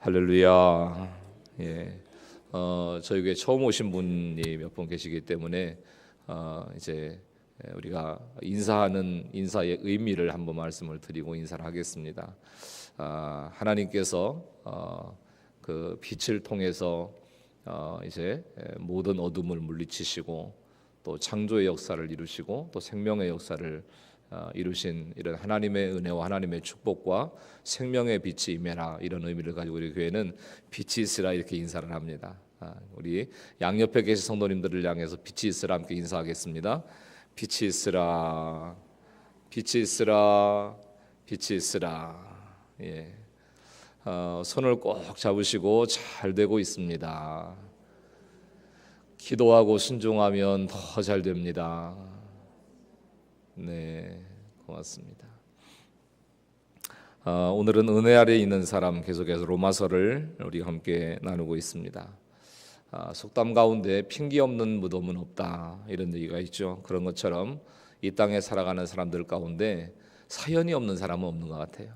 할렐루야. 예. 저희 교회 처음 오신 분이 몇 분 계시기 때문에 이제 우리가 인사하는 인사의 의미를 한번 말씀을 드리고 인사를 하겠습니다. 하나님께서 그 빛을 통해서 이제 모든 어둠을 물리치시고 또 창조의 역사를 이루시고 또 생명의 역사를 이루신 이런 하나님의 은혜와 하나님의 축복과 생명의 빛이 임해라, 이런 의미를 가지고 우리 교회는 빛이 있으라 이렇게 인사를 합니다. 우리 양옆에 계신 성도님들을 향해서 빛이 있으라 함께 인사하겠습니다. 빛이 있으라, 빛이 있으라, 빛이 있으라. 예. 손을 꼭 잡으시고 잘 되고 있습니다. 기도하고 순종하면 더 잘 됩니다. 네, 고맙습니다. 오늘은 은혜 아래 있는 사람, 계속해서 로마서를 우리가 함께 나누고 있습니다. 속담 가운데 핑계 없는 무덤은 없다, 이런 얘기가 있죠. 그런 것처럼 이 땅에 살아가는 사람들 가운데 사연이 없는 사람은 없는 것 같아요.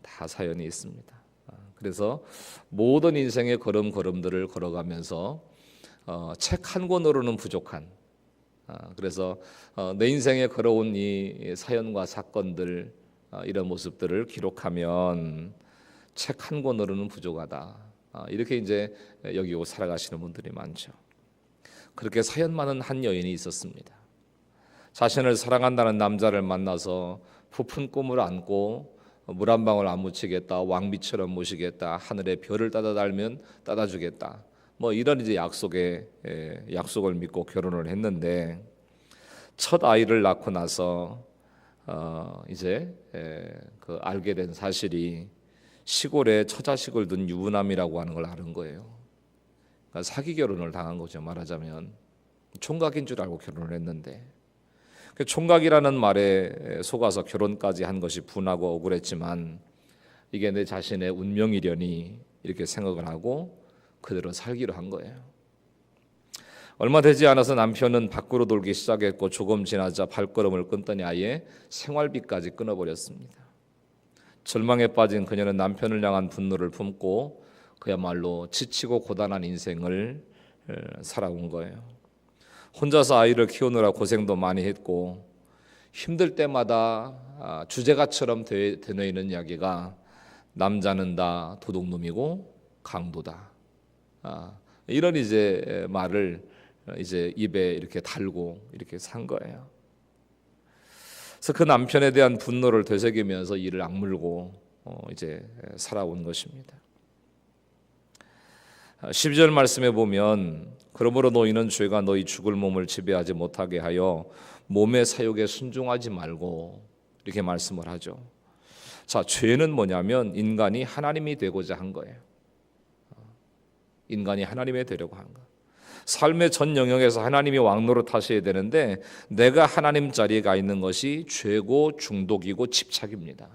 다 사연이 있습니다. 그래서 모든 인생의 걸음걸음들을 걸어가면서 책 한 권으로는 부족한, 그래서 내 인생에 걸어온 이 사연과 사건들, 이런 모습들을 기록하면 책 한 권으로는 부족하다, 이렇게 이제 여기고 살아가시는 분들이 많죠. 그렇게 사연 많은 한 여인이 있었습니다. 자신을 사랑한다는 남자를 만나서 부푼 꿈을 안고 물 한 방울 안 묻히겠다, 왕비처럼 모시겠다, 하늘의 별을 따다 달면 따다 주겠다, 뭐 이런 이제 약속을 믿고 결혼을 했는데, 첫 아이를 낳고 나서 이제 그 알게 된 사실이 시골에 처자식을 둔 유부남이라고 하는 걸 아는 거예요. 그러니까 사기 결혼을 당한 거죠. 말하자면 총각인 줄 알고 결혼을 했는데, 그 총각이라는 말에 속아서 결혼까지 한 것이 분하고 억울했지만, 이게 내 자신의 운명이려니 이렇게 생각을 하고 그대로 살기로 한 거예요. 얼마 되지 않아서 남편은 밖으로 돌기 시작했고, 조금 지나자 발걸음을 끊더니 아예 생활비까지 끊어버렸습니다. 절망에 빠진 그녀는 남편을 향한 분노를 품고 그야말로 지치고 고단한 인생을 살아온 거예요. 혼자서 아이를 키우느라 고생도 많이 했고, 힘들 때마다 주제가처럼 되뇌이는 이야기가 남자는 다 도둑놈이고 강도다, 이런 이제 말을 이제 입에 이렇게 달고 이렇게 산 거예요. 그래서 그 남편에 대한 분노를 되새기면서 이를 악물고 이제 살아온 것입니다. 12절 말씀에 보면, 그러므로 너희는 죄가 너희 죽을 몸을 지배하지 못하게 하여 몸의 사욕에 순종하지 말고, 이렇게 말씀을 하죠. 자, 죄는 뭐냐면 인간이 하나님이 되고자 한 거예요. 인간이 하나님이 되려고 한 거. 삶의 전 영역에서 하나님이 왕노릇 하셔야 되는데, 내가 하나님 자리에 가 있는 것이 죄고 중독이고 집착입니다.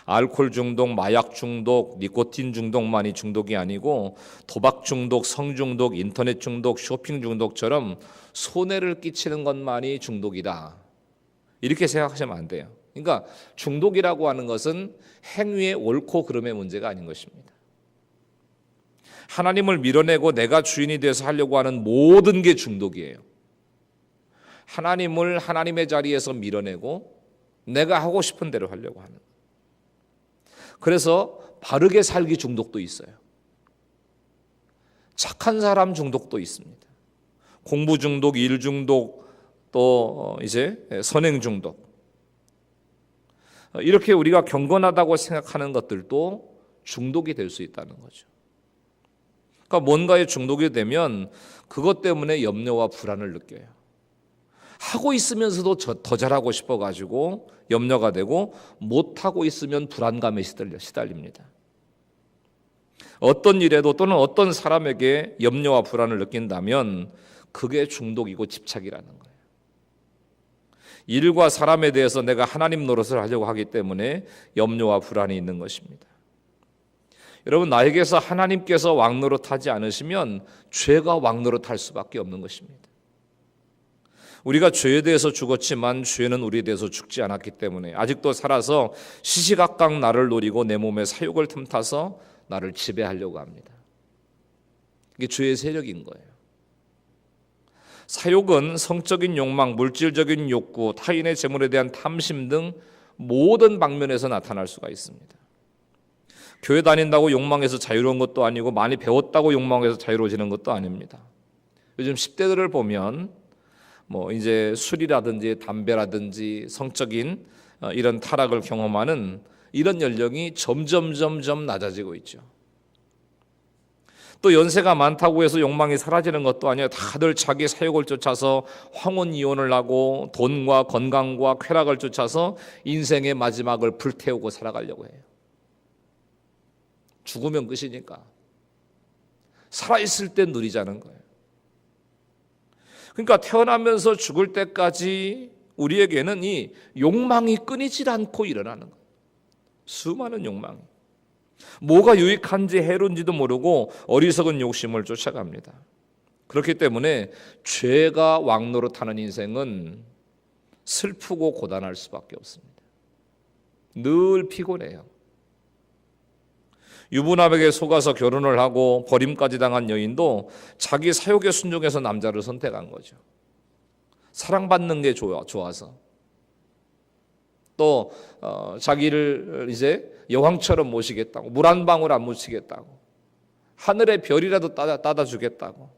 알코올 중독, 마약 중독, 니코틴 중독만이 중독이 아니고 도박 중독, 성 중독, 인터넷 중독, 쇼핑 중독처럼 손해를 끼치는 것만이 중독이다, 이렇게 생각하시면 안 돼요. 그러니까 중독이라고 하는 것은 행위의 옳고 그름의 문제가 아닌 것입니다. 하나님을 밀어내고 내가 주인이 돼서 하려고 하는 모든 게 중독이에요. 하나님을 하나님의 자리에서 밀어내고 내가 하고 싶은 대로 하려고 하는. 그래서 바르게 살기 중독도 있어요. 착한 사람 중독도 있습니다. 공부 중독, 일 중독, 또 이제 선행 중독. 이렇게 우리가 경건하다고 생각하는 것들도 중독이 될 수 있다는 거죠. 그러니까 뭔가에 중독이 되면 그것 때문에 염려와 불안을 느껴요. 하고 있으면서도 더 잘하고 싶어가지고 염려가 되고, 못하고 있으면 불안감에 시달립니다. 어떤 일에도 또는 어떤 사람에게 염려와 불안을 느낀다면 그게 중독이고 집착이라는 거예요. 일과 사람에 대해서 내가 하나님 노릇을 하려고 하기 때문에 염려와 불안이 있는 것입니다. 여러분, 나에게서 하나님께서 왕노릇하지 않으시면 죄가 왕노릇할 수밖에 없는 것입니다. 우리가 죄에 대해서 죽었지만 죄는 우리에 대해서 죽지 않았기 때문에 아직도 살아서 시시각각 나를 노리고 내 몸에 사욕을 틈타서 나를 지배하려고 합니다. 이게 죄의 세력인 거예요. 사욕은 성적인 욕망, 물질적인 욕구, 타인의 재물에 대한 탐심 등 모든 방면에서 나타날 수가 있습니다. 교회 다닌다고 욕망에서 자유로운 것도 아니고 많이 배웠다고 욕망에서 자유로워지는 것도 아닙니다. 요즘 10대들을 보면 이제 술이라든지 담배라든지 성적인 이런 타락을 경험하는 이런 연령이 점점 낮아지고 있죠. 또 연세가 많다고 해서 욕망이 사라지는 것도 아니에요. 다들 자기 사욕을 쫓아서 황혼이혼을 하고 돈과 건강과 쾌락을 쫓아서 인생의 마지막을 불태우고 살아가려고 해요. 죽으면 끝이니까. 살아있을 때 누리자는 거예요. 그러니까 태어나면서 죽을 때까지 우리에게는 이 욕망이 끊이질 않고 일어나는 거예요. 수많은 욕망이. 뭐가 유익한지 해로운지도 모르고 어리석은 욕심을 쫓아갑니다. 그렇기 때문에 죄가 왕노릇하는 인생은 슬프고 고단할 수밖에 없습니다. 늘 피곤해요. 유부남에게 속아서 결혼을 하고 버림까지 당한 여인도 자기 사욕에 순종해서 남자를 선택한 거죠. 사랑받는 게 좋아서. 또 자기를 이제 여왕처럼 모시겠다고, 물 한 방울 안 묻히겠다고, 하늘의 별이라도 따다 주겠다고.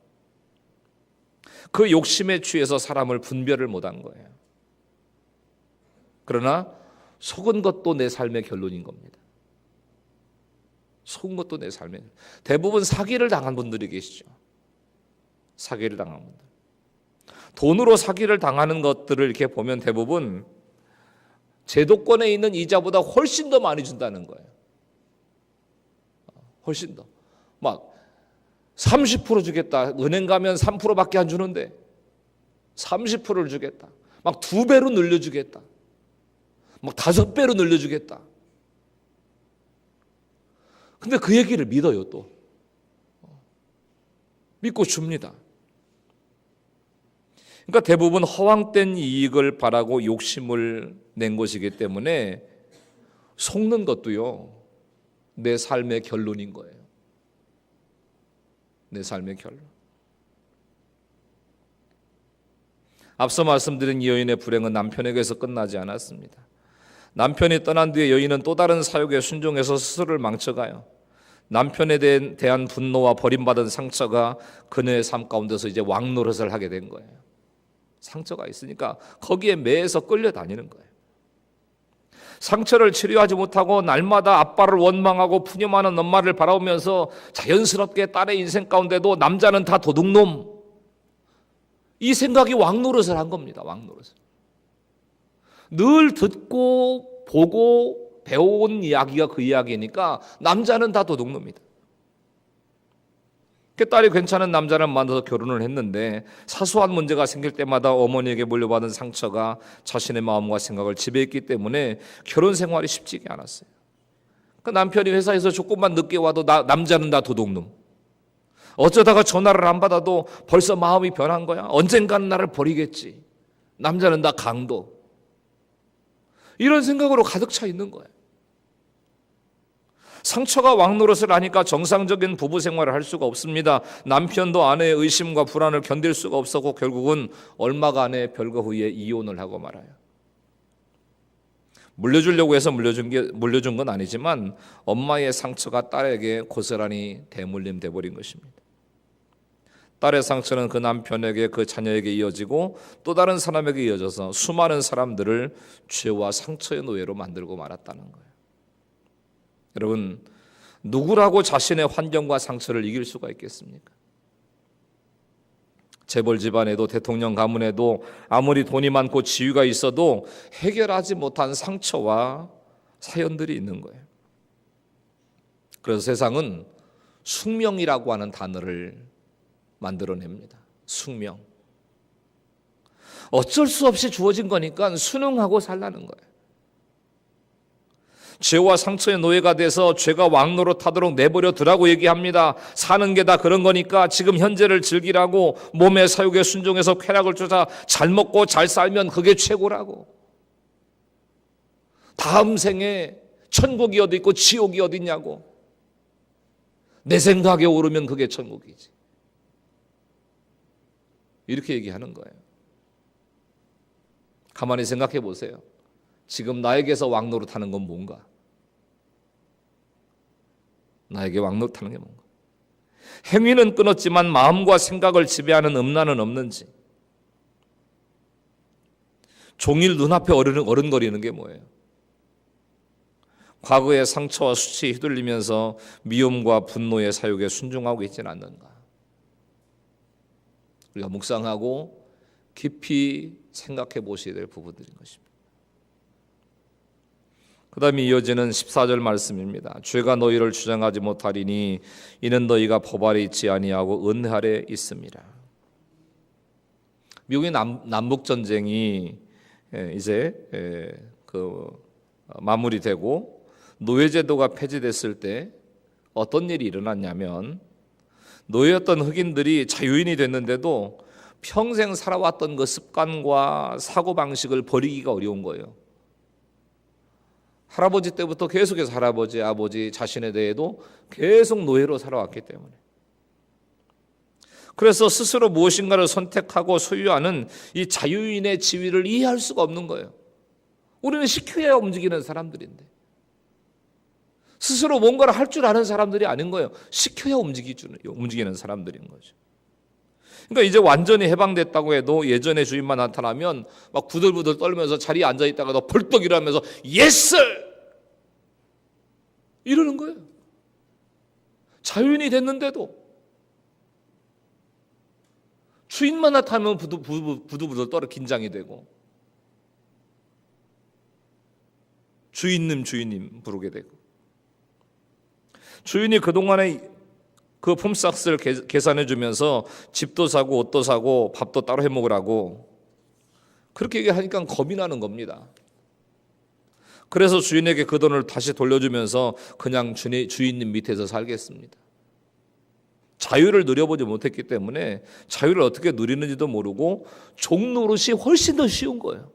그 욕심에 취해서 사람을 분별을 못한 거예요. 그러나 속은 것도 내 삶의 결론인 겁니다. 속은 것도 내 삶의 대부분 사기를 당한 분들이 계시죠. 사기를 당한 분들. 돈으로 사기를 당하는 것들을 이렇게 보면 대부분 제도권에 있는 이자보다 훨씬 더 많이 준다는 거예요. 훨씬 더. 막 30% 주겠다. 은행 가면 3%밖에 안 주는데 30%를 주겠다. 막 2배로 늘려주겠다. 막 5배로 늘려주겠다. 근데 그 얘기를 믿어요, 또. 믿고 줍니다. 그러니까 대부분 허황된 이익을 바라고 욕심을 낸 것이기 때문에 속는 것도요, 내 삶의 결론인 거예요. 내 삶의 결론. 앞서 말씀드린 이 여인의 불행은 남편에게서 끝나지 않았습니다. 남편이 떠난 뒤에 여인은 또 다른 사욕에 순종해서 스스로를 망쳐가요. 남편에 대한 분노와 버림받은 상처가 그녀의 삶 가운데서 이제 왕노릇을 하게 된 거예요. 상처가 있으니까 거기에 매여서 끌려다니는 거예요. 상처를 치료하지 못하고 날마다 아빠를 원망하고 푸념하는 엄마를 바라보면서 자연스럽게 딸의 인생 가운데도 남자는 다 도둑놈, 이 생각이 왕노릇을 한 겁니다. 왕노릇을. 늘 듣고 보고 배워온 이야기가 그 이야기니까 남자는 다 도둑놈이다. 딸이 괜찮은 남자를 만나서 결혼을 했는데 사소한 문제가 생길 때마다 어머니에게 물려받은 상처가 자신의 마음과 생각을 지배했기 때문에 결혼 생활이 쉽지가 않았어요. 그 남편이 회사에서 조금만 늦게 와도 남자는 다 도둑놈. 어쩌다가 전화를 안 받아도 벌써 마음이 변한 거야. 언젠가는 나를 버리겠지. 남자는 다 강도. 이런 생각으로 가득 차 있는 거예요. 상처가 왕노릇을 하니까 정상적인 부부 생활을 할 수가 없습니다. 남편도 아내의 의심과 불안을 견딜 수가 없었고 결국은 얼마가 안에 별거 후에 이혼을 하고 말아요. 물려주려고 해서 물려준 건 아니지만 엄마의 상처가 딸에게 고스란히 대물림 돼버린 것입니다. 딸의 상처는 그 남편에게, 그 자녀에게 이어지고 또 다른 사람에게 이어져서 수많은 사람들을 죄와 상처의 노예로 만들고 말았다는 거예요. 여러분, 누구라고 자신의 환경과 상처를 이길 수가 있겠습니까? 재벌 집안에도 대통령 가문에도 아무리 돈이 많고 지위가 있어도 해결하지 못한 상처와 사연들이 있는 거예요. 그래서 세상은 숙명이라고 하는 단어를 만들어냅니다. 숙명. 어쩔 수 없이 주어진 거니까 순응하고 살라는 거예요. 죄와 상처의 노예가 돼서 죄가 왕노릇하도록 내버려 두라고 얘기합니다. 사는 게 다 그런 거니까 지금 현재를 즐기라고, 몸의 사욕에 순종해서 쾌락을 쫓아 잘 먹고 잘 살면 그게 최고라고. 다음 생에 천국이 어디 있고 지옥이 어디 있냐고. 내 생각에 오르면 그게 천국이지. 이렇게 얘기하는 거예요. 가만히 생각해 보세요. 지금 나에게서 왕노릇하는 건 뭔가? 나에게 왕노릇하는 게 뭔가? 행위는 끊었지만 마음과 생각을 지배하는 음란은 없는지? 종일 눈앞에 어른거리는 게 뭐예요? 과거의 상처와 수치에 휘둘리면서 미움과 분노의 사욕에 순종하고 있지는 않는가? 우리가 묵상하고 깊이 생각해 보셔야 될 부분들인 것입니다. 그 다음에 이어지는 14절 말씀입니다. 죄가 너희를 주장하지 못하리니 이는 너희가 법 아래 있지 아니하고 은 아래 있습니다. 미국의 남북전쟁이 이제 마무리되고 노예제도가 폐지됐을 때 어떤 일이 일어났냐면, 노예였던 흑인들이 자유인이 됐는데도 평생 살아왔던 그 습관과 사고방식을 버리기가 어려운 거예요. 할아버지 때부터 계속해서 할아버지, 아버지 자신에 대해도 계속 노예로 살아왔기 때문에. 그래서 스스로 무엇인가를 선택하고 소유하는 이 자유인의 지위를 이해할 수가 없는 거예요. 우리는 시켜야 움직이는 사람들인데, 스스로 뭔가를 할 줄 아는 사람들이 아닌 거예요. 시켜야 움직이는 사람들인 거죠. 그러니까 이제 완전히 해방됐다고 해도 예전의 주인만 나타나면 막 부들부들 떨면서 자리에 앉아 있다가도 벌떡 일어나면서 예스! 이러는 거예요. 자유인이 됐는데도 주인만 나타나면 부들부들 떨어 긴장이 되고, 주인님 부르게 되고, 주인이 그동안에 그 품삯을 계산해 주면서 집도 사고 옷도 사고 밥도 따로 해 먹으라고 그렇게 얘기하니까 겁이 나는 겁니다. 그래서 주인에게 그 돈을 다시 돌려주면서 그냥 주인님 밑에서 살겠습니다. 자유를 누려보지 못했기 때문에 자유를 어떻게 누리는지도 모르고 종 노릇이 훨씬 더 쉬운 거예요.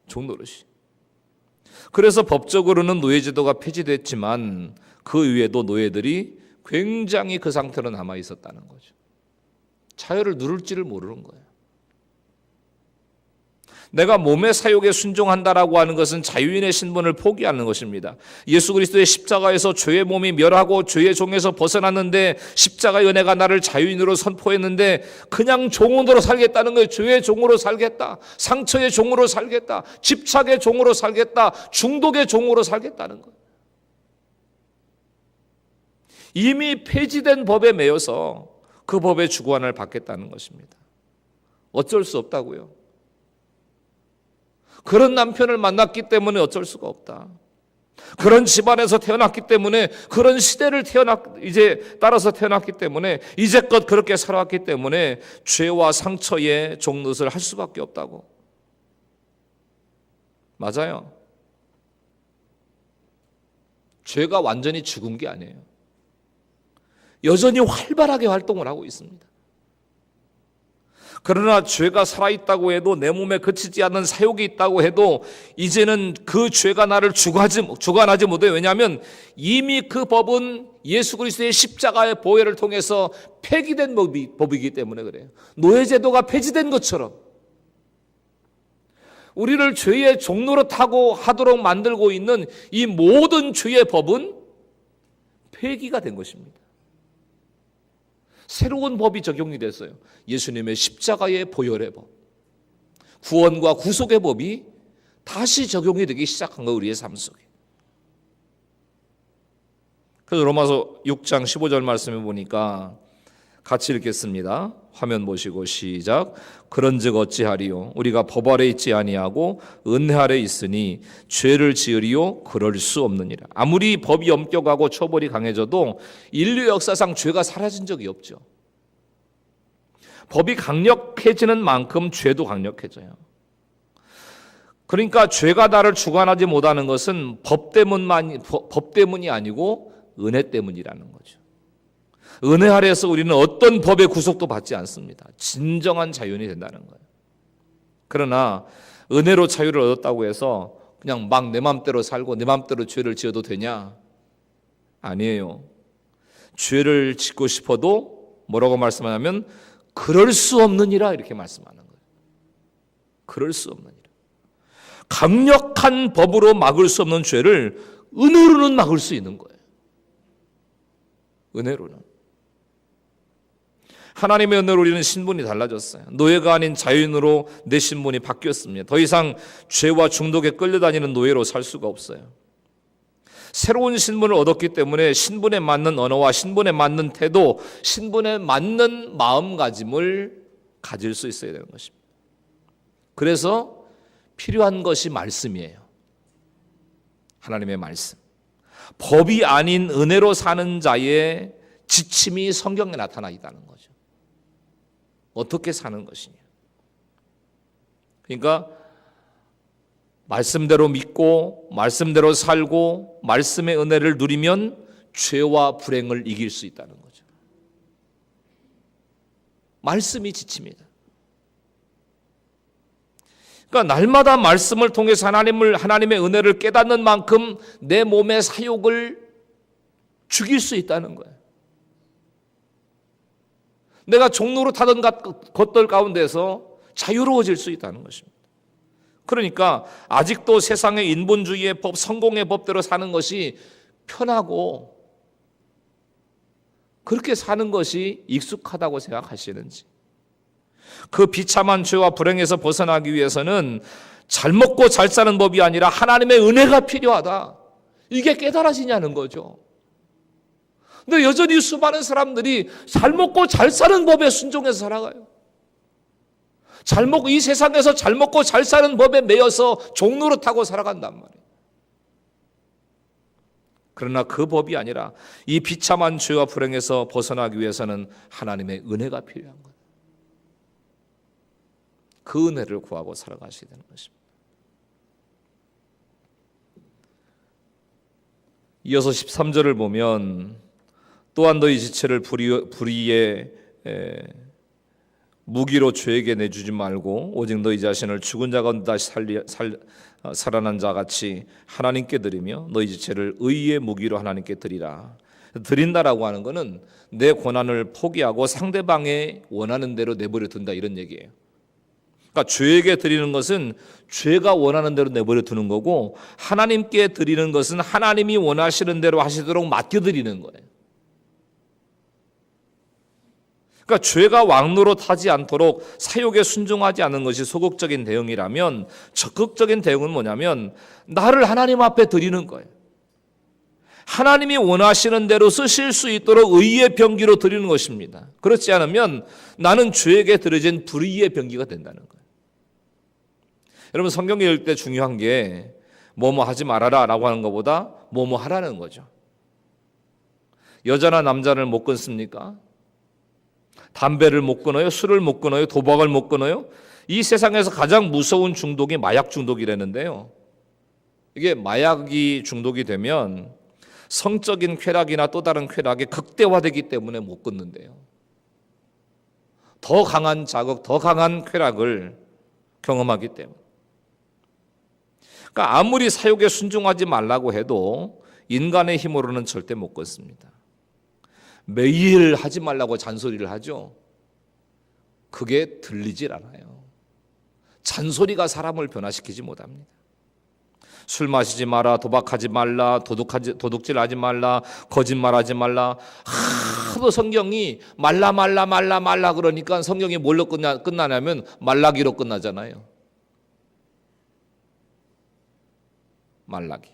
종 노릇이. 그래서 법적으로는 노예제도가 폐지됐지만 그 이후에도 노예들이 굉장히 그 상태로 남아 있었다는 거죠. 자유를 누릴지를 모르는 거예요. 내가 몸의 사욕에 순종한다라고 하는 것은 자유인의 신분을 포기하는 것입니다. 예수 그리스도의 십자가에서 죄의 몸이 멸하고 죄의 종에서 벗어났는데, 십자가의 은혜가 나를 자유인으로 선포했는데 그냥 종으로 살겠다는 거예요. 죄의 종으로 살겠다, 상처의 종으로 살겠다, 집착의 종으로 살겠다, 중독의 종으로 살겠다는 거예요. 이미 폐지된 법에 매여서 그 법의 주관을 받겠다는 것입니다. 어쩔 수 없다고요. 그런 남편을 만났기 때문에 어쩔 수가 없다. 그런 집안에서 태어났기 때문에, 그런 시대를 따라서 태어났기 때문에, 이제껏 그렇게 살아왔기 때문에 죄와 상처의 종노릇을 할 수밖에 없다고. 맞아요. 죄가 완전히 죽은 게 아니에요. 여전히 활발하게 활동을 하고 있습니다. 그러나 죄가 살아있다고 해도, 내 몸에 그치지 않는 사욕이 있다고 해도 이제는 그 죄가 나를 주관하지 못해요. 왜냐하면 이미 그 법은 예수 그리스도의 십자가의 보혈을 통해서 폐기된 법이기 때문에 그래요. 노예제도가 폐지된 것처럼 우리를 죄의 종노릇하고 하도록 만들고 있는 이 모든 죄의 법은 폐기가 된 것입니다. 새로운 법이 적용이 됐어요. 예수님의 십자가의 보혈의 법, 구원과 구속의 법이 다시 적용이 되기 시작한 거예요. 우리의 삶 속에. 그래서 로마서 6장 15절 말씀에 보니까 같이 읽겠습니다. 화면 보시고 시작. 그런즉 어찌하리요? 우리가 법 아래 있지 아니하고 은혜 아래 있으니 죄를 지으리요? 그럴 수 없느니라. 아무리 법이 엄격하고 처벌이 강해져도 인류 역사상 죄가 사라진 적이 없죠. 법이 강력해지는 만큼 죄도 강력해져요. 그러니까 죄가 나를 주관하지 못하는 것은 법 때문이 아니고 은혜 때문이라는 거죠. 은혜 아래에서 우리는 어떤 법의 구속도 받지 않습니다. 진정한 자유인이 된다는 거예요. 그러나 은혜로 자유를 얻었다고 해서 그냥 막 내 맘대로 살고 내 맘대로 죄를 지어도 되냐? 아니에요. 죄를 짓고 싶어도 뭐라고 말씀하냐면 그럴 수 없느니라 이렇게 말씀하는 거예요. 그럴 수 없느니라. 강력한 법으로 막을 수 없는 죄를 은혜로는 막을 수 있는 거예요. 은혜로는. 하나님의 은혜로 우리는 신분이 달라졌어요. 노예가 아닌 자유인으로 내 신분이 바뀌었습니다. 더 이상 죄와 중독에 끌려다니는 노예로 살 수가 없어요. 새로운 신분을 얻었기 때문에 신분에 맞는 언어와 신분에 맞는 태도, 신분에 맞는 마음가짐을 가질 수 있어야 되는 것입니다. 그래서 필요한 것이 말씀이에요. 하나님의 말씀. 법이 아닌 은혜로 사는 자의 지침이 성경에 나타나 있다는 거죠. 어떻게 사는 것이냐. 그러니까 말씀대로 믿고 말씀대로 살고 말씀의 은혜를 누리면 죄와 불행을 이길 수 있다는 거죠. 말씀이 지침이다. 그러니까 날마다 말씀을 통해서 하나님의 은혜를 깨닫는 만큼 내 몸의 사욕을 죽일 수 있다는 거예요. 내가 종로로 타던 것들 가운데서 자유로워질 수 있다는 것입니다. 그러니까 아직도 세상의 인본주의의 법, 성공의 법대로 사는 것이 편하고 그렇게 사는 것이 익숙하다고 생각하시는지, 그 비참한 죄와 불행에서 벗어나기 위해서는 잘 먹고 잘 사는 법이 아니라 하나님의 은혜가 필요하다. 이게 깨달아지냐는 거죠. 근데 여전히 수많은 사람들이 잘 먹고 잘 사는 법에 순종해서 살아가요. 이 세상에서 잘 먹고 잘 사는 법에 매여서 종로를 타고 살아간단 말이에요. 그러나 그 법이 아니라 이 비참한 죄와 불행에서 벗어나기 위해서는 하나님의 은혜가 필요한 거예요. 그 은혜를 구하고 살아가셔야 되는 것입니다. 이어서 13절을 보면 또한 너희 지체를 불의의 무기로 죄에게 내주지 말고 오직 너희 자신을 죽은 자 가운데 다시 살아난 자 같이 하나님께 드리며 너희 지체를 의의 무기로 하나님께 드리라. 드린다라고 하는 것은 내 권한을 포기하고 상대방의 원하는 대로 내버려 둔다 이런 얘기예요. 그러니까 죄에게 드리는 것은 죄가 원하는 대로 내버려 두는 거고, 하나님께 드리는 것은 하나님이 원하시는 대로 하시도록 맡겨드리는 거예요. 그러니까 죄가 왕노릇하지 않도록 사욕에 순종하지 않는 것이 소극적인 대응이라면, 적극적인 대응은 뭐냐면 나를 하나님 앞에 드리는 거예요. 하나님이 원하시는 대로 쓰실 수 있도록 의의 병기로 드리는 것입니다. 그렇지 않으면 나는 죄에게 드려진 불의의 병기가 된다는 거예요. 여러분, 성경 읽을 때 중요한 게 뭐뭐 하지 말아라 라고 하는 것보다 뭐뭐 하라는 거죠. 여자나 남자를 못 끊습니까? 담배를 못 끊어요? 술을 못 끊어요? 도박을 못 끊어요? 이 세상에서 가장 무서운 중독이 마약 중독이라는데요. 이게 마약이 중독이 되면 성적인 쾌락이나 또 다른 쾌락이 극대화되기 때문에 못 끊는데요. 더 강한 자극, 더 강한 쾌락을 경험하기 때문에. 그러니까 아무리 사욕에 순종하지 말라고 해도 인간의 힘으로는 절대 못 끊습니다. 매일 하지 말라고 잔소리를 하죠. 그게 들리질 않아요. 잔소리가 사람을 변화시키지 못합니다. 술 마시지 마라, 도박하지 말라, 도둑질하지 말라, 거짓말하지 말라. 하도 성경이 말라 그러니까 성경이 뭘로 끝나냐면 말라기로 끝나잖아요. 말라기.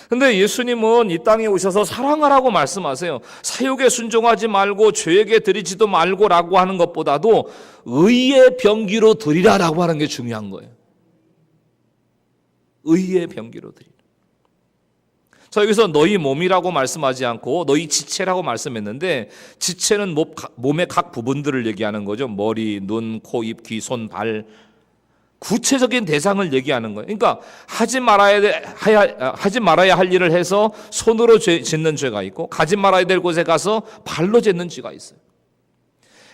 근데 예수님은 이 땅에 오셔서 사랑하라고 말씀하세요. 사욕에 순종하지 말고 죄에게 드리지도 말고라고 하는 것보다도 의의 병기로 드리라라고 하는 게 중요한 거예요. 의의 병기로 드리라. 자, 여기서 너희 몸이라고 말씀하지 않고 너희 지체라고 말씀했는데, 지체는 몸의 각 부분들을 얘기하는 거죠. 머리, 눈, 코, 입, 귀, 손, 발. 구체적인 대상을 얘기하는 거예요. 그러니까 하지 말아야 할 일을 해서 손으로 짓는 죄가 있고, 가지 말아야 될 곳에 가서 발로 짓는 죄가 있어요.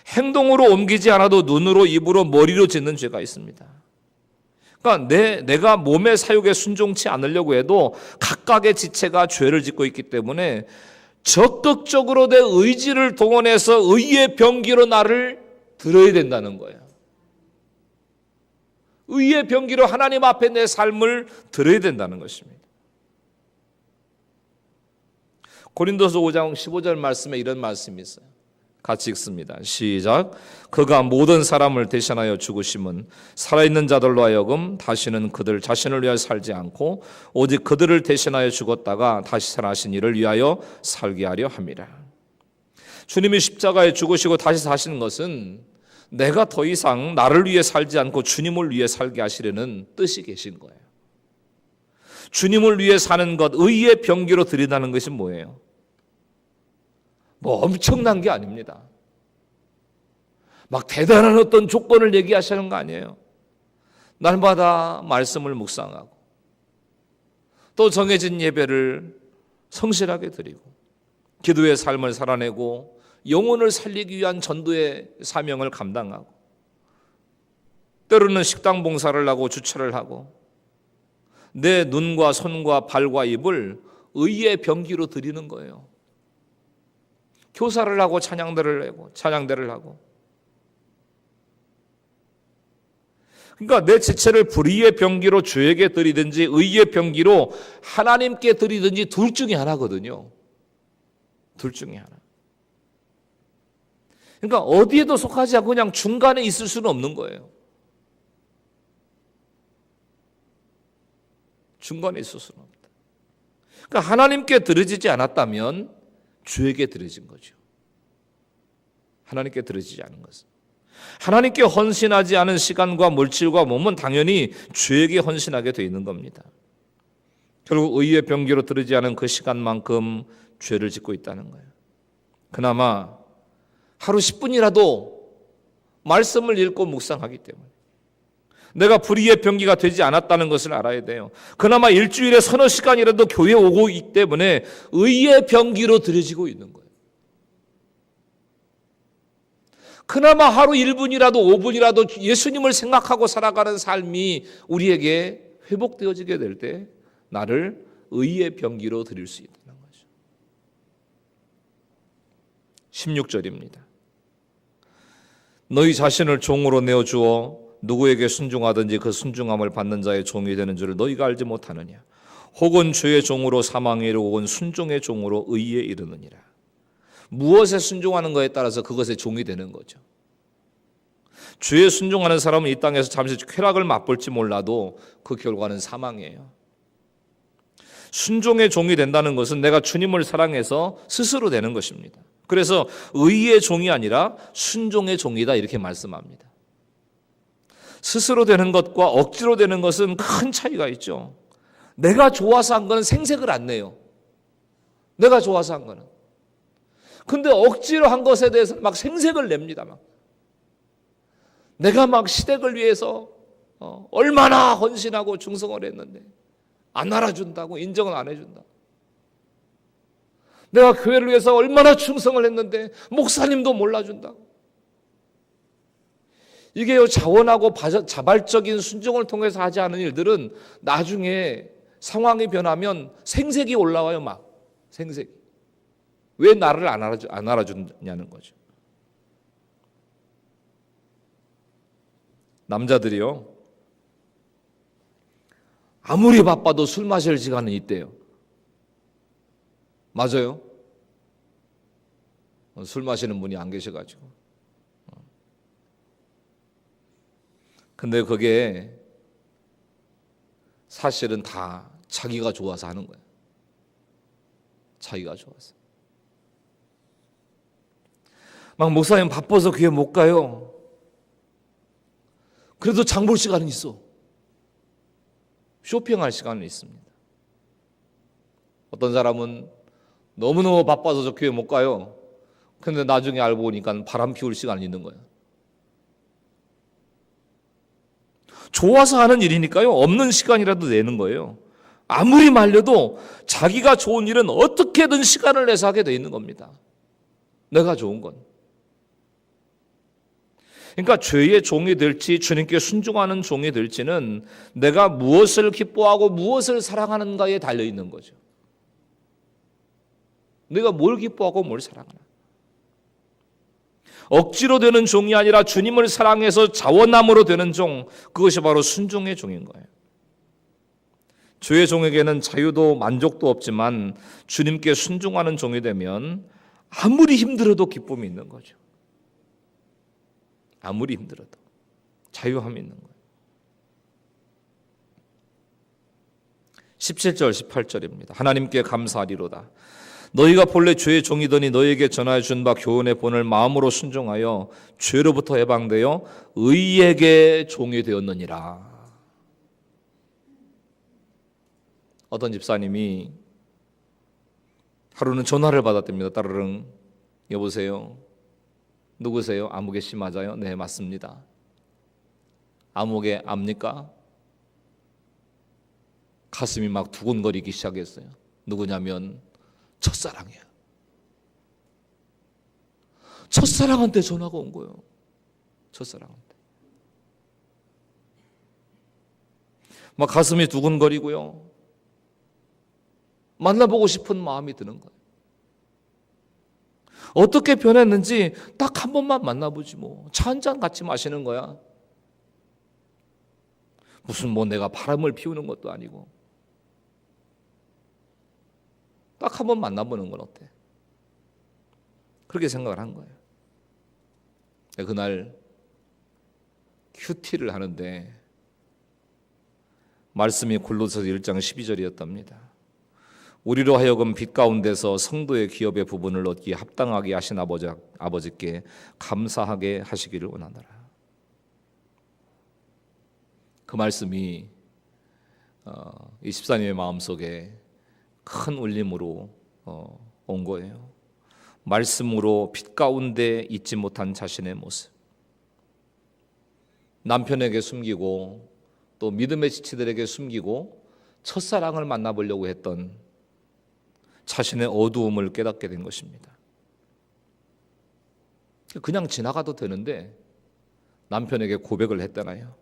행동으로 옮기지 않아도 눈으로, 입으로, 머리로 짓는 죄가 있습니다. 그러니까 내가 몸의 사욕에 순종치 않으려고 해도 각각의 지체가 죄를 짓고 있기 때문에 적극적으로 내 의지를 동원해서 의의 병기로 나를 들어야 된다는 거예요. 의의 병기로 하나님 앞에 내 삶을 들어야 된다는 것입니다. 고린도서 5장 15절 말씀에 이런 말씀이 있어요. 같이 읽습니다. 시작. 그가 모든 사람을 대신하여 죽으심은 살아있는 자들로 하여금 다시는 그들 자신을 위하여 살지 않고 오직 그들을 대신하여 죽었다가 다시 살아나신 이를 위하여 살게 하려 함이라. 주님이 십자가에 죽으시고 다시 사시는 것은 내가 더 이상 나를 위해 살지 않고 주님을 위해 살게 하시려는 뜻이 계신 거예요. 주님을 위해 사는 것, 의의 병기로 드린다는 것이 뭐예요? 뭐 엄청난 게 아닙니다. 막 대단한 어떤 조건을 얘기하시는 거 아니에요. 날마다 말씀을 묵상하고 또 정해진 예배를 성실하게 드리고 기도의 삶을 살아내고 영혼을 살리기 위한 전도의 사명을 감당하고 때로는 식당 봉사를 하고 주차를 하고 내 눈과 손과 발과 입을 의의 병기로 드리는 거예요. 교사를 하고 찬양대를 하고 그러니까 내 지체를 불의의 병기로 주에게 드리든지 의의 병기로 하나님께 드리든지 둘 중에 하나거든요. 둘 중에 하나. 그러니까 어디에도 속하지 않고 그냥 중간에 있을 수는 없는 거예요. 중간에 있을 수는 없다. 그러니까 하나님께 드려지지 않았다면 주에게 드려진 거죠. 하나님께 드려지지 않은 것은. 하나님께 헌신하지 않은 시간과 물질과 몸은 당연히 주에게 헌신하게 되어 있는 겁니다. 결국 의의 병기로 드리지 않은 그 시간만큼 죄를 짓고 있다는 거예요. 그나마 하루 10분이라도 말씀을 읽고 묵상하기 때문에 내가 불의의 병기가 되지 않았다는 것을 알아야 돼요. 그나마 일주일에 서너 시간이라도 교회에 오고 있기 때문에 의의 병기로 드려지고 있는 거예요. 그나마 하루 1분이라도 5분이라도 예수님을 생각하고 살아가는 삶이 우리에게 회복되어지게 될 때 나를 의의 병기로 드릴 수 있다는 거죠. 16절입니다. 너희 자신을 종으로 내어주어 누구에게 순종하든지 그 순종함을 받는 자의 종이 되는 줄을 너희가 알지 못하느냐. 혹은 죄의 종으로 사망에 이르고 혹은 순종의 종으로 의에 이르느니라. 무엇에 순종하는 것에 따라서 그것의 종이 되는 거죠. 죄에 순종하는 사람은 이 땅에서 잠시 쾌락을 맛볼지 몰라도 그 결과는 사망이에요. 순종의 종이 된다는 것은 내가 주님을 사랑해서 스스로 되는 것입니다. 그래서 의의 종이 아니라 순종의 종이다 이렇게 말씀합니다. 스스로 되는 것과 억지로 되는 것은 큰 차이가 있죠. 내가 좋아서 한 거는 생색을 안 내요. 내가 좋아서 한 거는. 근데 억지로 한 것에 대해서 막 생색을 냅니다. 막. 내가 막 시댁을 위해서 얼마나 헌신하고 충성을 했는데 안 알아준다고, 인정을 안 해준다. 내가 교회를 위해서 얼마나 충성을 했는데 목사님도 몰라준다고. 이게요, 자원하고 자발적인 순종을 통해서 하지 않은 일들은 나중에 상황이 변하면 생색이 올라와요. 막 생색이. 왜 나를 안 알아주냐는 거죠. 남자들이요, 아무리 바빠도 술 마실 시간은 있대요. 맞아요? 술 마시는 분이 안 계셔가지고. 근데 그게 사실은 다 자기가 좋아서 하는 거예요. 자기가 좋아서. 막 목사님 바빠서 교회 못 가요. 그래도 장 볼 시간은 있어. 쇼핑할 시간은 있습니다. 어떤 사람은 너무너무 바빠서 저 교회 못 가요. 근데 나중에 알고 보니까 바람 피울 시간이 있는 거예요. 좋아서 하는 일이니까요. 없는 시간이라도 내는 거예요. 아무리 말려도 자기가 좋은 일은 어떻게든 시간을 내서 하게 돼 있는 겁니다. 내가 좋은 건. 그러니까 죄의 종이 될지 주님께 순종하는 종이 될지는 내가 무엇을 기뻐하고 무엇을 사랑하는가에 달려 있는 거죠. 내가 뭘 기뻐하고 뭘 사랑하나. 억지로 되는 종이 아니라 주님을 사랑해서 자원함으로 되는 종, 그것이 바로 순종의 종인 거예요. 죄의 종에게는 자유도 만족도 없지만 주님께 순종하는 종이 되면 아무리 힘들어도 기쁨이 있는 거죠. 아무리 힘들어도 자유함이 있는 거예요. 17절 18절입니다. 하나님께 감사하리로다. 너희가 본래 죄의 종이더니 너희에게 전하여 준 바 교훈의 본을 마음으로 순종하여 죄로부터 해방되어 의에게 종이 되었느니라. 어떤 집사님이 하루는 전화를 받았답니다. 따르릉. 여보세요. 누구세요? 아무개 씨 맞아요? 네, 맞습니다. 아무개 압니까? 가슴이 막 두근거리기 시작했어요. 누구냐면 첫사랑이에요. 첫사랑한테 전화가 온 거예요. 첫사랑한테. 막 가슴이 두근거리고요. 만나보고 싶은 마음이 드는 거예요. 어떻게 변했는지 딱 한 번만 만나보지 뭐. 차 한잔 같이 마시는 거야. 무슨 뭐 내가 바람을 피우는 것도 아니고. 딱 한 번 만나보는 건 어때? 그렇게 생각을 한 거예요. 그날 큐티를 하는데 말씀이 골로새서 1장 12절이었답니다. 우리로 하여금 빛 가운데서 성도의 기업의 부분을 얻기에 합당하게 하신 아버지께 감사하게 하시기를 원하노라. 그 말씀이 이 집사님의 마음속에 큰 울림으로 온 거예요. 말씀으로 빛 가운데 잊지 못한 자신의 모습. 남편에게 숨기고 또 믿음의 지체들에게 숨기고 첫사랑을 만나보려고 했던 자신의 어두움을 깨닫게 된 것입니다. 그냥 지나가도 되는데 남편에게 고백을 했잖아요.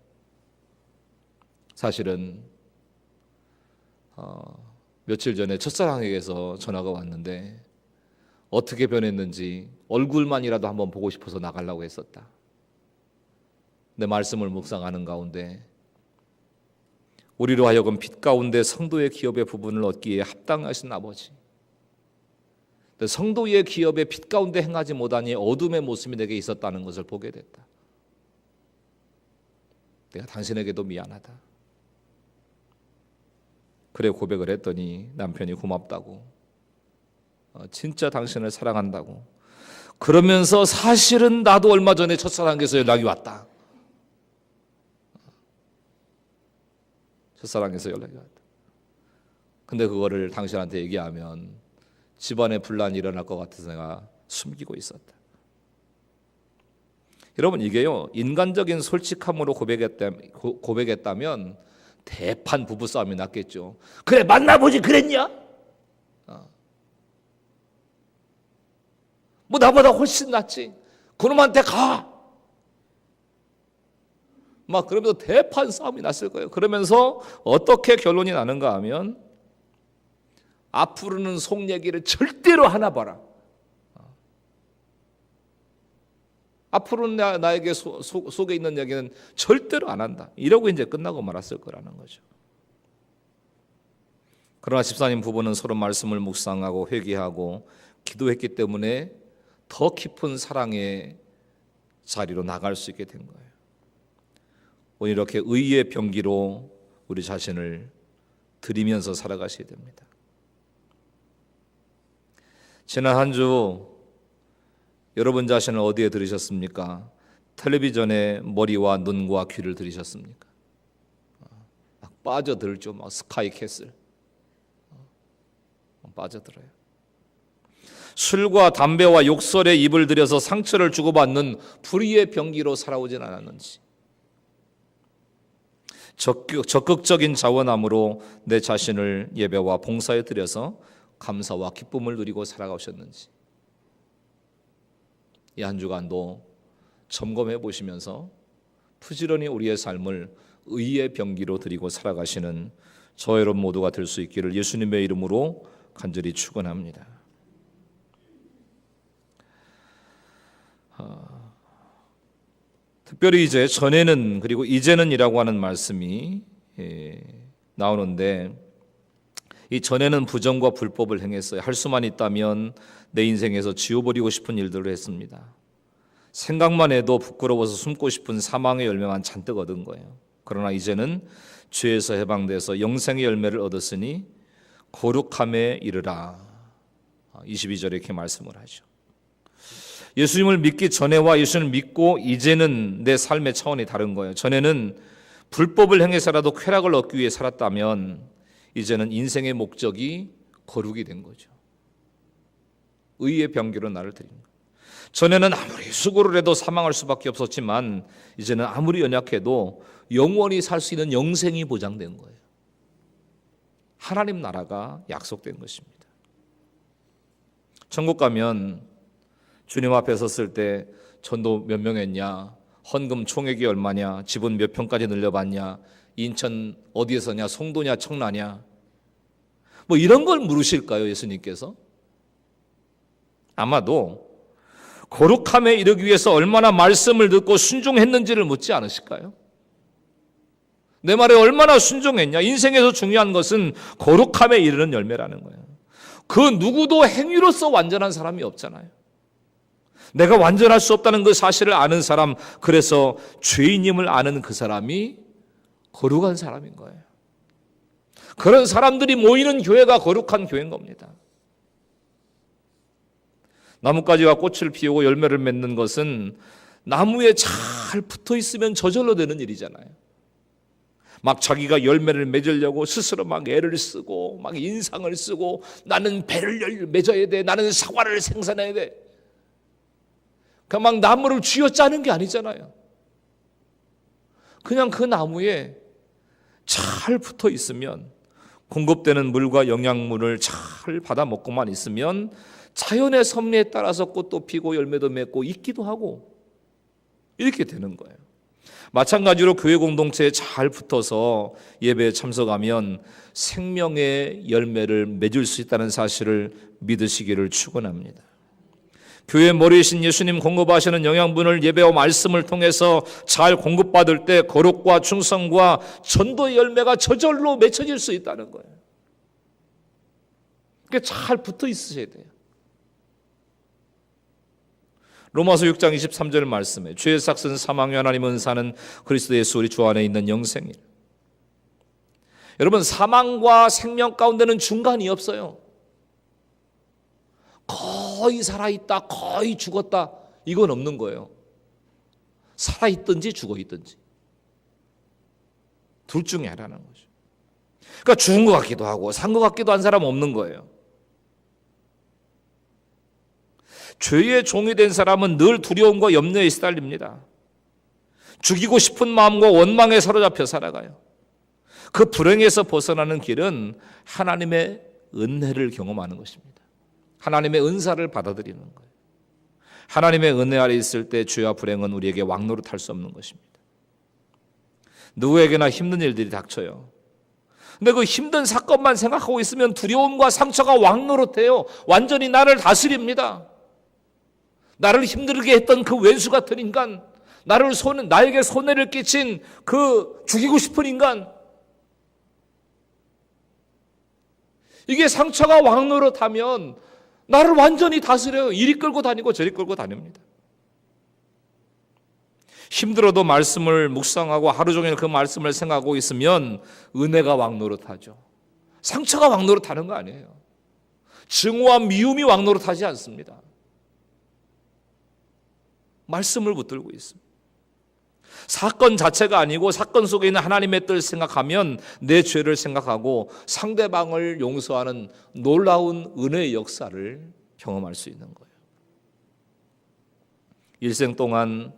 사실은 며칠 전에 첫사랑에게서 전화가 왔는데 어떻게 변했는지 얼굴만이라도 한번 보고 싶어서 나가려고 했었다. 내 말씀을 묵상하는 가운데 우리로 하여금 빛 가운데 성도의 기업의 부분을 얻기에 합당하신 아버지, 성도의 기업의 빛 가운데 행하지 못하니 어둠의 모습이 내게 있었다는 것을 보게 됐다. 내가 당신에게도 미안하다. 그래 고백을 했더니 남편이 고맙다고, 진짜 당신을 사랑한다고, 그러면서 사실은 나도 얼마 전에 첫사랑에서 연락이 왔다. 첫사랑에서 연락이 왔다. 근데 그거를 당신한테 얘기하면 집안에 분란이 일어날 것 같아서 내가 숨기고 있었다. 여러분, 이게요, 인간적인 솔직함으로 고백했다면 대판 부부싸움이 났겠죠. 그래, 만나보지 그랬냐? 뭐 나보다 훨씬 낫지. 그놈한테 가. 막 그러면서 대판 싸움이 났을 거예요. 그러면서 어떻게 결론이 나는가 하면 앞으로는 속 얘기를 절대로 하나 봐라. 앞으로는 나에게 속에 있는 얘기는 절대로 안 한다. 이러고 이제 끝나고 말았을 거라는 거죠. 그러나 집사님 부부는 서로 말씀을 묵상하고 회개하고 기도했기 때문에 더 깊은 사랑의 자리로 나갈 수 있게 된 거예요. 오늘 이렇게 의의 병기로 우리 자신을 드리면서 살아가셔야 됩니다. 지난 한 주 여러분 자신을 어디에 들으셨습니까? 텔레비전에 머리와 눈과 귀를 들이셨습니까? 막 빠져들죠. 막 스카이캐슬 빠져들어요. 술과 담배와 욕설에 입을 들여서 상처를 주고받는 불의의 병기로 살아오진 않았는지, 적극적인 자원함으로 내 자신을 예배와 봉사에 드려서 감사와 기쁨을 누리고 살아가셨는지 이 한 주간도 점검해 보시면서 부지런히 우리의 삶을 의의 병기로 드리고 살아가시는 저 여러분 모두가 될 수 있기를 예수님의 이름으로 간절히 축원합니다. 특별히 이제 전에는 그리고 이제는이라고 하는 말씀이 나오는데 이 전에는 부정과 불법을 행했어요. 할 수만 있다면 내 인생에서 지워버리고 싶은 일들을 했습니다. 생각만 해도 부끄러워서 숨고 싶은 사망의 열매만 잔뜩 얻은 거예요. 그러나 이제는 죄에서 해방돼서 영생의 열매를 얻었으니 거룩함에 이르라. 22절에 이렇게 말씀을 하죠. 예수님을 믿기 전에와 예수님을 믿고 이제는 내 삶의 차원이 다른 거예요. 전에는 불법을 행해서라도 쾌락을 얻기 위해 살았다면 이제는 인생의 목적이 거룩이 된 거죠. 의의 병기로 나를 드린 거예요. 전에는 아무리 수고를 해도 사망할 수밖에 없었지만 이제는 아무리 연약해도 영원히 살 수 있는 영생이 보장된 거예요. 하나님 나라가 약속된 것입니다. 천국 가면 주님 앞에 섰을 때 전도 몇 명 했냐, 헌금 총액이 얼마냐, 집은 몇 평까지 늘려봤냐, 인천 어디에서냐, 송도냐, 청라냐, 뭐 이런 걸 물으실까요, 예수님께서? 아마도 거룩함에 이르기 위해서 얼마나 말씀을 듣고 순종했는지를 묻지 않으실까요? 내 말에 얼마나 순종했냐? 인생에서 중요한 것은 거룩함에 이르는 열매라는 거예요. 그 누구도 행위로서 완전한 사람이 없잖아요. 내가 완전할 수 없다는 그 사실을 아는 사람, 그래서 죄인임을 아는 그 사람이 거룩한 사람인 거예요. 그런 사람들이 모이는 교회가 거룩한 교회인 겁니다. 나뭇가지가 꽃을 피우고 열매를 맺는 것은 나무에 잘 붙어 있으면 저절로 되는 일이잖아요. 막 자기가 열매를 맺으려고 스스로 막 애를 쓰고 막 인상을 쓰고 나는 배를 맺어야 돼, 나는 사과를 생산해야 돼, 그냥 막 나무를 쥐어짜는 게 아니잖아요. 그냥 그 나무에 잘 붙어 있으면, 공급되는 물과 영양분을 잘 받아 먹고만 있으면 자연의 섭리에 따라서 꽃도 피고 열매도 맺고 있기도 하고 이렇게 되는 거예요. 마찬가지로 교회 공동체에 잘 붙어서 예배에 참석하면 생명의 열매를 맺을 수 있다는 사실을 믿으시기를 축원합니다. 교회 머리이신 예수님 공급하시는 영양분을 예배와 말씀을 통해서 잘 공급받을 때 거룩과 충성과 전도의 열매가 저절로 맺혀질 수 있다는 거예요. 그러니까 잘 붙어 있으셔야 돼요. 로마서 6장 23절 말씀에 죄의 삭은 사망의 하나님 은사는 그리스도 예수 우리 주 안에 있는 영생이라. 여러분, 사망과 생명 가운데는 중간이 없어요. 거의 살아있다, 거의 죽었다, 이건 없는 거예요. 살아있든지 죽어있든지 둘 중에 하나는 거죠. 그러니까 죽은 것 같기도 하고 산 것 같기도 한 사람은 없는 거예요. 죄의 종이 된 사람은 늘 두려움과 염려에 시달립니다. 죽이고 싶은 마음과 원망에 사로잡혀 살아가요. 그 불행에서 벗어나는 길은 하나님의 은혜를 경험하는 것입니다. 하나님의 은사를 받아들이는 거예요. 하나님의 은혜 아래 있을 때 죄와 불행은 우리에게 왕노릇할 수 없는 것입니다. 누구에게나 힘든 일들이 닥쳐요. 근데 그 힘든 사건만 생각하고 있으면 두려움과 상처가 왕노릇해요. 완전히 나를 다스립니다. 나를 힘들게 했던 그 왼수 같은 인간, 나에게 손해를 끼친 그 죽이고 싶은 인간, 이게 상처가 왕노릇하면 나를 완전히 다스려요. 이리 끌고 다니고 저리 끌고 다닙니다. 힘들어도 말씀을 묵상하고 하루 종일 그 말씀을 생각하고 있으면 은혜가 왕노릇하죠. 상처가 왕노릇하는 거 아니에요. 증오와 미움이 왕노릇하지 않습니다. 말씀을 붙들고 있습니다. 사건 자체가 아니고 사건 속에 있는 하나님의 뜻을 생각하면 내 죄를 생각하고 상대방을 용서하는 놀라운 은혜의 역사를 경험할 수 있는 거예요. 일생 동안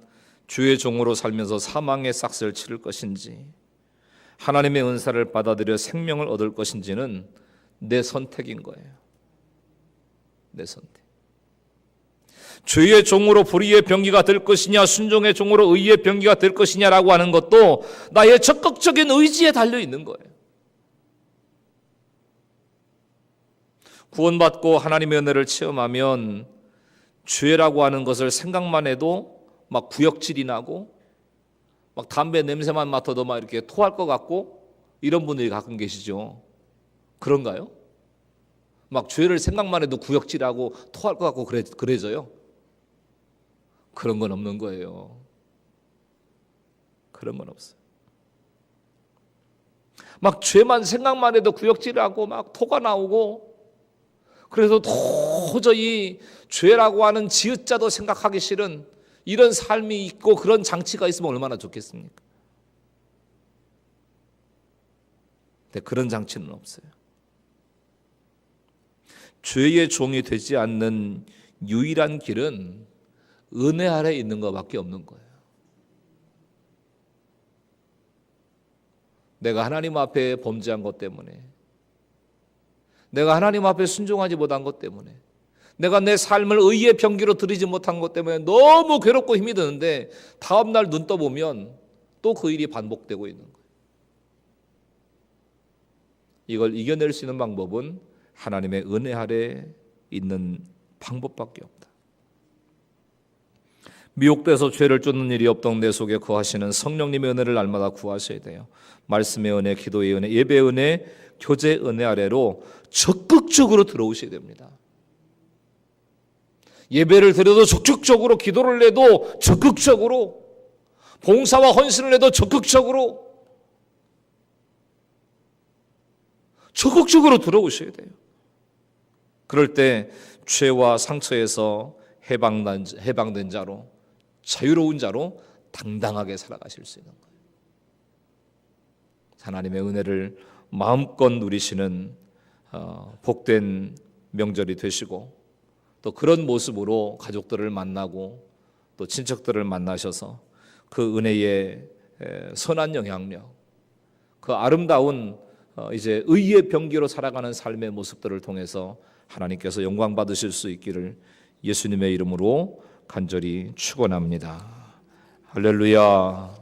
주의 종으로 살면서 사망의 싹을 치를 것인지, 하나님의 은사를 받아들여 생명을 얻을 것인지는 내 선택인 거예요. 내 선택. 죄의 종으로 불의의 병기가 될 것이냐, 순종의 종으로 의의 병기가 될 것이냐라고 하는 것도 나의 적극적인 의지에 달려 있는 거예요. 구원받고 하나님의 은혜를 체험하면 죄라고 하는 것을 생각만 해도 막 구역질이 나고 막 담배 냄새만 맡아도 막 이렇게 토할 것 같고 이런 분들이 가끔 계시죠. 그런가요? 막 죄를 생각만 해도 구역질하고 토할 것 같고 그래져요. 그런 건 없는 거예요. 그런 건 없어요. 막 죄만 생각만 해도 구역질하고 막 토가 나오고 그래서 도저히 죄라고 하는 지읒자도 생각하기 싫은 이런 삶이 있고 그런 장치가 있으면 얼마나 좋겠습니까? 근데 그런 장치는 없어요. 죄의 종이 되지 않는 유일한 길은 은혜 아래 있는 것밖에 없는 거예요. 내가 하나님 앞에 범죄한 것 때문에, 내가 하나님 앞에 순종하지 못한 것 때문에, 내가 내 삶을 의의 병기로 들이지 못한 것 때문에 너무 괴롭고 힘이 드는데 다음 날 눈 떠보면 또 그 일이 반복되고 있는 거예요. 이걸 이겨낼 수 있는 방법은 하나님의 은혜 아래 있는 방법밖에 없다. 미혹돼서 죄를 쫓는 일이 없던 내 속에 거하시는 성령님의 은혜를 날마다 구하셔야 돼요. 말씀의 은혜, 기도의 은혜, 예배의 은혜, 교제의 은혜 아래로 적극적으로 들어오셔야 됩니다. 예배를 드려도 적극적으로, 기도를 해도 적극적으로, 봉사와 헌신을 해도 적극적으로 들어오셔야 돼요. 그럴 때 죄와 상처에서 해방된 자로, 자유로운 자로 당당하게 살아가실 수 있는 거예요. 하나님의 은혜를 마음껏 누리시는 복된 명절이 되시고, 또 그런 모습으로 가족들을 만나고 또 친척들을 만나셔서 그 은혜의 선한 영향력, 그 아름다운 이제 의의 병기로 살아가는 삶의 모습들을 통해서 하나님께서 영광 받으실 수 있기를 예수님의 이름으로 간절히 축원합니다. 할렐루야.